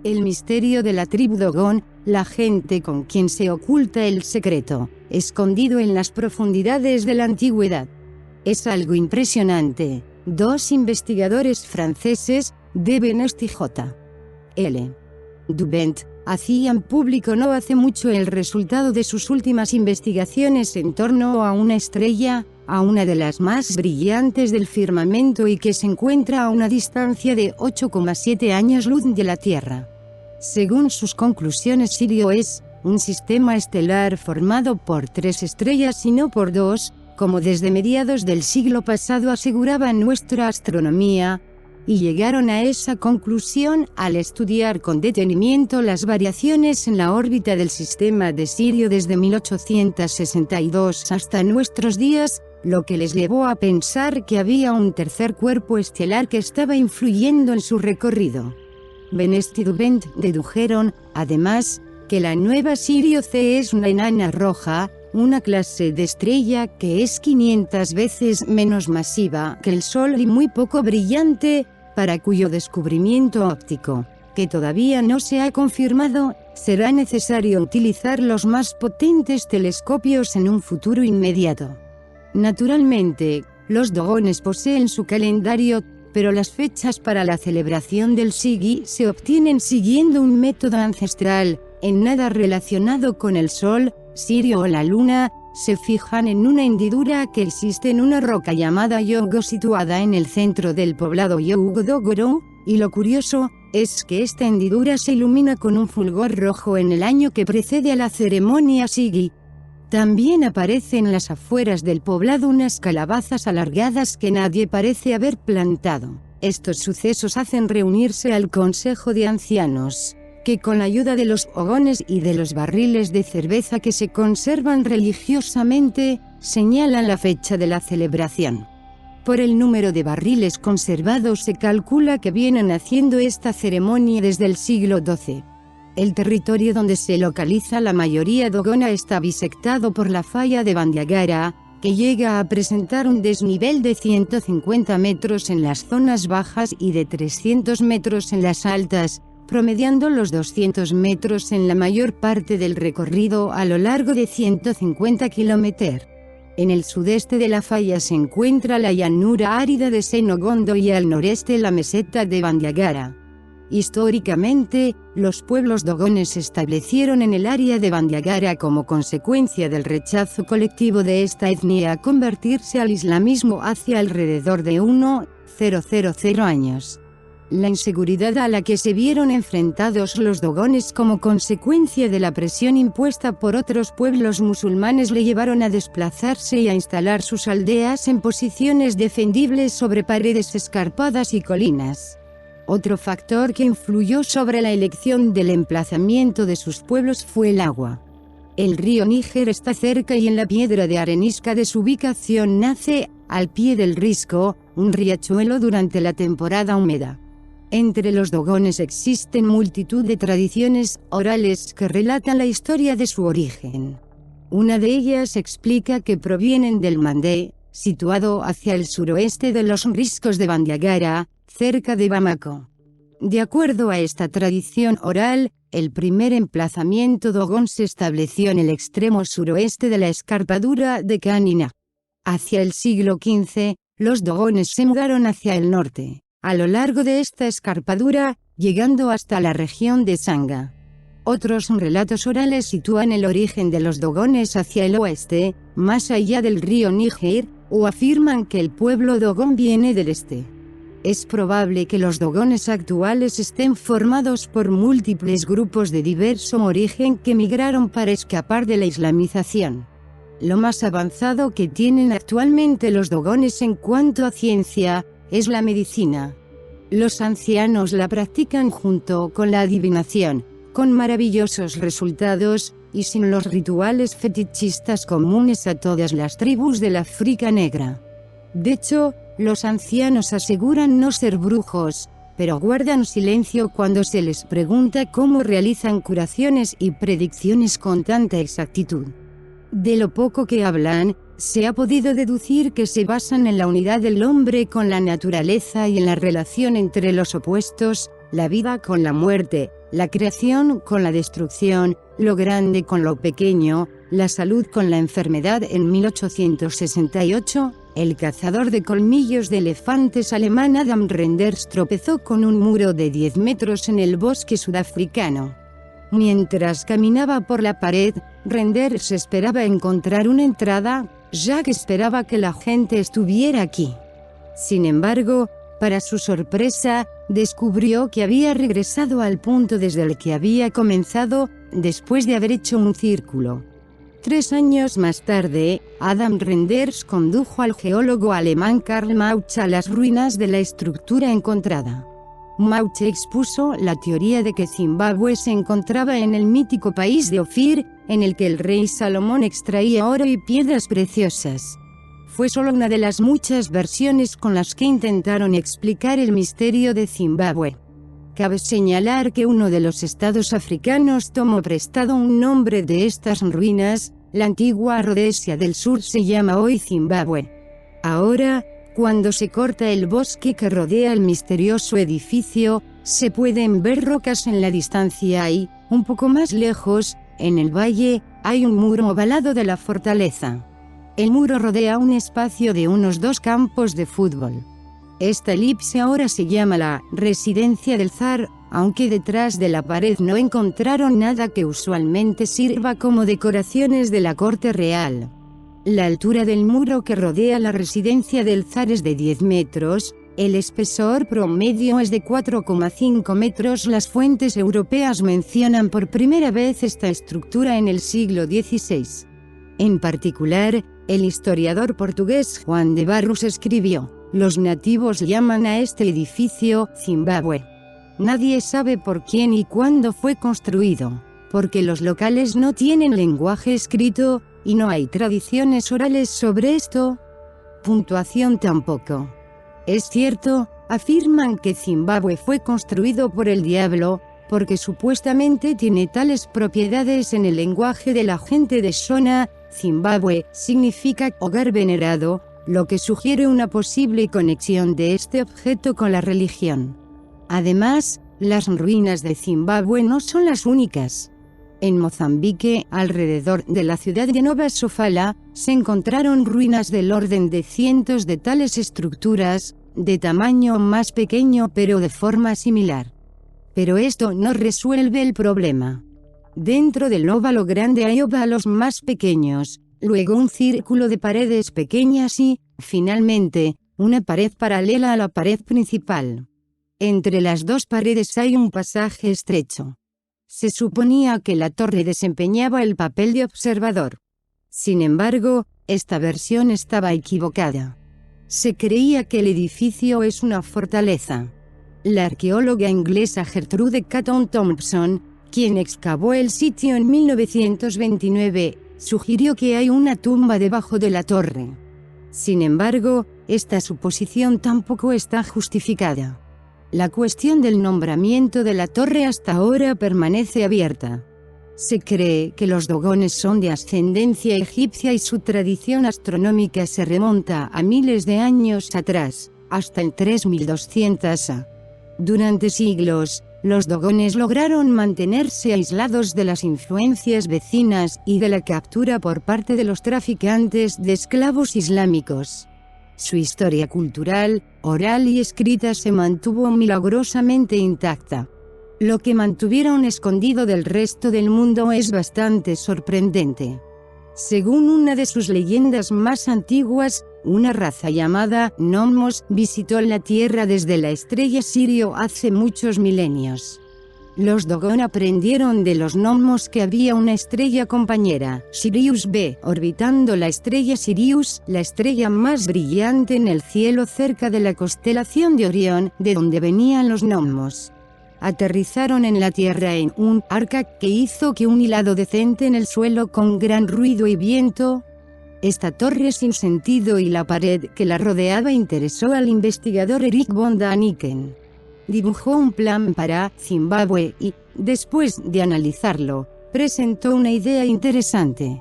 El misterio de la tribu Dogon, la gente con quien se oculta el secreto, escondido en las profundidades de la antigüedad. Es algo impresionante. Dos investigadores franceses, de Benest y J. L. Dubent, hacían público no hace mucho el resultado de sus últimas investigaciones en torno a una estrella, a una de las más brillantes del firmamento y que se encuentra a una distancia de 8,7 años luz de la Tierra. Según sus conclusiones, Sirio es un sistema estelar formado por 3 estrellas y no por 2, como desde mediados del siglo pasado aseguraba nuestra astronomía, y llegaron a esa conclusión al estudiar con detenimiento las variaciones en la órbita del sistema de Sirio desde 1862 hasta nuestros días, lo que les llevó a pensar que había un tercer cuerpo estelar que estaba influyendo en su recorrido. Benest y Dubent dedujeron, además, que la nueva Sirio C es una enana roja, una clase de estrella que es 500 veces menos masiva que el Sol y muy poco brillante, para cuyo descubrimiento óptico, que todavía no se ha confirmado, será necesario utilizar los más potentes telescopios en un futuro inmediato. Naturalmente, los dogones poseen su calendario, pero las fechas para la celebración del Sigi se obtienen siguiendo un método ancestral, en nada relacionado con el Sol, Sirio o la Luna. Se fijan en una hendidura que existe en una roca llamada Yogo situada en el centro del poblado Yougdogoro, y lo curioso es que esta hendidura se ilumina con un fulgor rojo en el año que precede a la ceremonia Sigi. También aparecen en las afueras del poblado unas calabazas alargadas que nadie parece haber plantado. Estos sucesos hacen reunirse al Consejo de Ancianos, que con la ayuda de los ogones y de los barriles de cerveza que se conservan religiosamente, señalan la fecha de la celebración. Por el número de barriles conservados se calcula que vienen haciendo esta ceremonia desde el siglo XII. El territorio donde se localiza la mayoría dogona está bisectado por la falla de Bandiagara, que llega a presentar un desnivel de 150 metros en las zonas bajas y de 300 metros en las altas, promediando los 200 metros en la mayor parte del recorrido a lo largo de 150 kilómetros. En el sudeste de la falla se encuentra la llanura árida de Senogondo y al noreste la meseta de Bandiagara. Históricamente, los pueblos dogones se establecieron en el área de Bandiagara como consecuencia del rechazo colectivo de esta etnia a convertirse al islamismo hacia alrededor de 1000 años. La inseguridad a la que se vieron enfrentados los dogones como consecuencia de la presión impuesta por otros pueblos musulmanes le llevaron a desplazarse y a instalar sus aldeas en posiciones defendibles sobre paredes escarpadas y colinas. Otro factor que influyó sobre la elección del emplazamiento de sus pueblos fue el agua. El río Níger está cerca y en la piedra de arenisca de su ubicación nace, al pie del risco, un riachuelo durante la temporada húmeda. Entre los dogones existen multitud de tradiciones orales que relatan la historia de su origen. Una de ellas explica que provienen del Mandé, situado hacia el suroeste de los riscos de Bandiagara, cerca de Bamako. De acuerdo a esta tradición oral, el primer emplazamiento dogón se estableció en el extremo suroeste de la escarpadura de Canina. Hacia el siglo XV, los dogones se mudaron hacia el norte, a lo largo de esta escarpadura, llegando hasta la región de Sanga. Otros relatos orales sitúan el origen de los dogones hacia el oeste, más allá del río Níger, o afirman que el pueblo dogón viene del este. Es probable que los dogones actuales estén formados por múltiples grupos de diverso origen que migraron para escapar de la islamización. Lo más avanzado que tienen actualmente los dogones en cuanto a ciencia es la medicina. Los ancianos la practican junto con la adivinación, con maravillosos resultados, y sin los rituales fetichistas comunes a todas las tribus del África Negra. De hecho, los ancianos aseguran no ser brujos, pero guardan silencio cuando se les pregunta cómo realizan curaciones y predicciones con tanta exactitud. De lo poco que hablan, se ha podido deducir que se basan en la unidad del hombre con la naturaleza y en la relación entre los opuestos, la vida con la muerte, La creación con la destrucción, lo grande con lo pequeño, la salud con la enfermedad. En 1868, el cazador de colmillos de elefantes alemán Adam Renders tropezó con un muro de 10 metros en el bosque sudafricano. Mientras caminaba por la pared, Renders esperaba encontrar una entrada, ya que esperaba que la gente estuviera aquí. Sin embargo, para su sorpresa, descubrió que había regresado al punto desde el que había comenzado, después de haber hecho un círculo. 3 años más tarde, Adam Renders condujo al geólogo alemán Karl Mauch a las ruinas de la estructura encontrada. Mauch expuso la teoría de que Zimbabue se encontraba en el mítico país de Ofir, en el que el rey Salomón extraía oro y piedras preciosas. Fue solo una de las muchas versiones con las que intentaron explicar el misterio de Zimbabue. Cabe señalar que uno de los estados africanos tomó prestado un nombre de estas ruinas. La antigua Rodesia del Sur se llama hoy Zimbabue. Ahora, cuando se corta el bosque que rodea el misterioso edificio, se pueden ver rocas en la distancia y, un poco más lejos, en el valle, hay un muro ovalado de la fortaleza. El muro rodea un espacio de unos 2 campos de fútbol. Esta elipse ahora se llama la residencia del zar, aunque detrás de la pared no encontraron nada que usualmente sirva como decoraciones de la corte real. La altura del muro que rodea la residencia del zar es de 10 metros, el espesor promedio es de 4,5 metros. Las fuentes europeas mencionan por primera vez esta estructura en el siglo XVI. En particular, el historiador portugués Juan de Barros escribió: los nativos llaman a este edificio Zimbabue. Nadie sabe por quién y cuándo fue construido, porque los locales no tienen lenguaje escrito, y no hay tradiciones orales sobre esto. Puntuación tampoco. Es cierto, afirman que Zimbabue fue construido por el diablo, porque supuestamente tiene tales propiedades en el lenguaje de la gente de Shona. Zimbabue significa hogar venerado, lo que sugiere una posible conexión de este objeto con la religión. Además, las ruinas de Zimbabue no son las únicas. En Mozambique, alrededor de la ciudad de Nova Sofala, se encontraron ruinas del orden de cientos de tales estructuras, de tamaño más pequeño pero de forma similar. Pero esto no resuelve el problema. Dentro del óvalo grande hay óvalos más pequeños, luego un círculo de paredes pequeñas y, finalmente, una pared paralela a la pared principal. Entre las 2 paredes hay un pasaje estrecho. Se suponía que la torre desempeñaba el papel de observador. Sin embargo, esta versión estaba equivocada. Se creía que el edificio es una fortaleza. La arqueóloga inglesa Gertrude Catton Thompson, quien excavó el sitio en 1929, sugirió que hay una tumba debajo de la torre. Sin embargo, esta suposición tampoco está justificada. La cuestión del nombramiento de la torre hasta ahora permanece abierta. Se cree que los dogones son de ascendencia egipcia y su tradición astronómica se remonta a miles de años atrás, hasta el 3200 a. Durante siglos, los dogones lograron mantenerse aislados de las influencias vecinas y de la captura por parte de los traficantes de esclavos islámicos. Su historia cultural, oral y escrita se mantuvo milagrosamente intacta. Lo que mantuvieron escondido del resto del mundo es bastante sorprendente. Según una de sus leyendas más antiguas, una raza llamada Gnomos visitó la Tierra desde la estrella Sirio hace muchos milenios. Los Dogon aprendieron de los gnomos que había una estrella compañera, Sirius B, orbitando la estrella Sirius, la estrella más brillante en el cielo cerca de la constelación de Orión, de donde venían los gnomos. Aterrizaron en la Tierra en un arca que hizo que un hilado decente en el suelo con gran ruido y viento. Esta torre sin sentido y la pared que la rodeaba interesó al investigador Erik von Däniken. Dibujó un plan para Zimbabue y, después de analizarlo, presentó una idea interesante.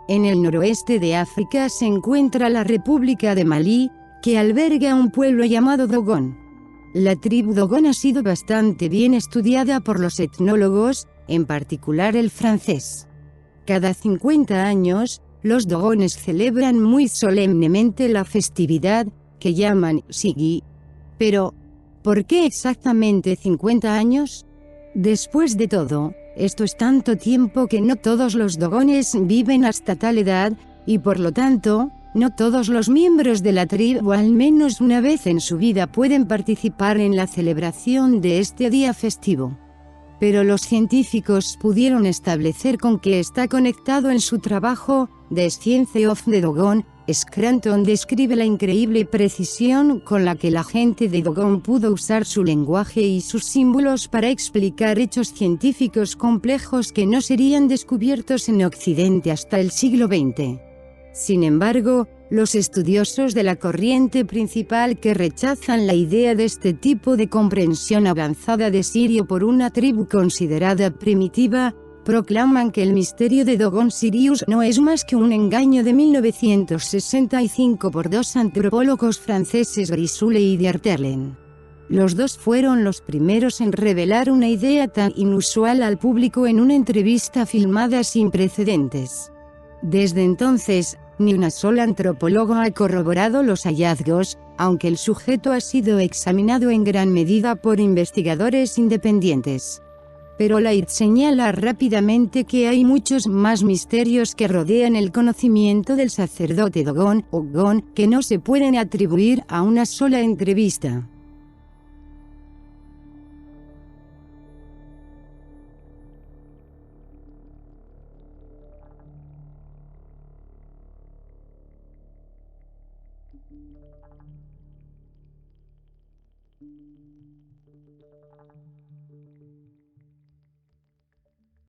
En el noroeste de África se encuentra la República de Malí, que alberga un pueblo llamado Dogon. La tribu Dogon ha sido bastante bien estudiada por los etnólogos, en particular el francés. Cada 50 años, los dogones celebran muy solemnemente la festividad, que llaman Sigi. Pero, ¿por qué exactamente 50 años? Después de todo, esto es tanto tiempo que no todos los dogones viven hasta tal edad, y por lo tanto, no todos los miembros de la tribu al menos una vez en su vida pueden participar en la celebración de este día festivo. Pero los científicos pudieron establecer con qué está conectado en su trabajo, The Science of the Dogon. Scranton describe la increíble precisión con la que la gente de Dogon pudo usar su lenguaje y sus símbolos para explicar hechos científicos complejos que no serían descubiertos en Occidente hasta el siglo XX. Sin embargo, los estudiosos de la corriente principal que rechazan la idea de este tipo de comprensión avanzada de Sirio por una tribu considerada primitiva, proclaman que el misterio de Dogon Sirius no es más que un engaño de 1965 por dos antropólogos franceses, Grisule y Dierterlen. Los dos fueron los primeros en revelar una idea tan inusual al público en una entrevista filmada sin precedentes. Desde entonces, ni una sola antropóloga ha corroborado los hallazgos, aunque el sujeto ha sido examinado en gran medida por investigadores independientes. Pero Light señala rápidamente que hay muchos más misterios que rodean el conocimiento del sacerdote Dogon o Gon, que no se pueden atribuir a una sola entrevista.